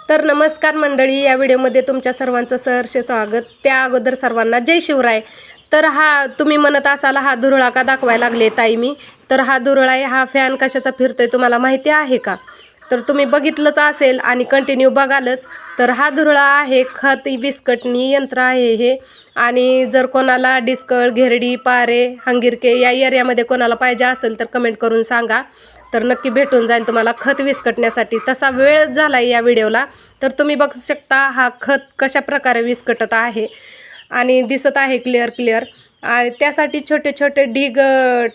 तर नमस्कार मंडळी, या व्हिडिओमध्ये तुमच्या सर्वांचं सहर्ष स्वागत. त्या अगोदर सर्वांना जय शिवराय. तर हा तुम्ही म्हणत असाल हा धुरळा का दाखवायला लागले ताई मी. तर हा धुरळा आहे, हा फॅन कशाचा फिरतोय तुम्हाला माहिती आहे का? तर तुम्ही बघितलंच असेल आणि कंटिन्यू बघालच. तर हा धुरळा आहे खत विस्कटणी यंत्र आहे हे. आणि जर कोणाला डिस्कळ, घेरडी, पारे, हंगिरके या एरियामध्ये कोणाला पाहिजे असेल तर कमेंट करून सांगा. तर नक्की भेटून जाईल तुम्हाला खत विस्कटण्यासाठी. तसा वेळ झाला आहे या व्हिडिओला. तर तुम्ही बघू शकता हा खत कशा प्रकारे विस्कटत आहे आणि दिसत आहे क्लिअर. आणि त्यासाठी छोटे छोटे ढीग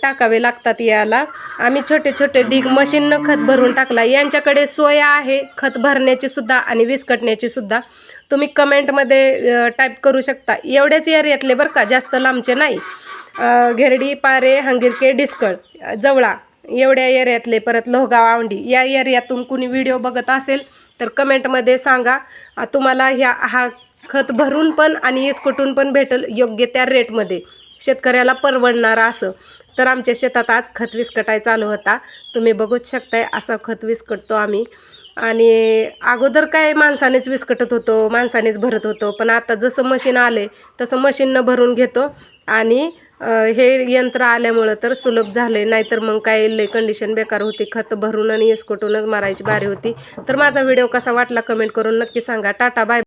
टाकावे लागतात. याला आम्ही छोटे छोटे ढीग मशीननं खत भरून टाकला. यांच्याकडे सोय आहे खत भरण्याची सुद्धा आणि विस्कटण्याची सुद्धा. तुम्ही कमेंटमध्ये टाईप करू शकता. एवढ्याच एरियातले बरं का, जास्त लांबचे नाही. घेरडी, पारे, हंगिरके, डिस्कळ, जवळा एवढ्या एरियातले, परत लोहगाव, आवंडी या एरियातून कुणी व्हिडिओ बघत असेल तर कमेंटमध्ये सांगा. तुम्हाला हा खत भरून पण आणि इसकटून पण भेटेल योग्य त्या रेटमध्ये, शेतकऱ्याला परवडणारा असं. तर आमच्या शेतात आज खत विस्कटाय चालू होता. तुम्ही बघूच शकताय असं खत विस्कटतो आम्ही. आणि अगोदर काय माणसानेच विस्कटत होतो, माणसानेच भरत होतो. पण आता जसं मशीन आले तसं मशीननं भरून घेतो. आणि हे यंत्र आल्यामुळं तर सुलभ झाले. नाहीतर मग काय लय कंडिशन बेकार होती, खत भरून आणि इसकटूनच मारायची बारी होती. तर माझा व्हिडिओ कसा वाटला कमेंट करून नक्की सांगा. Tata bye.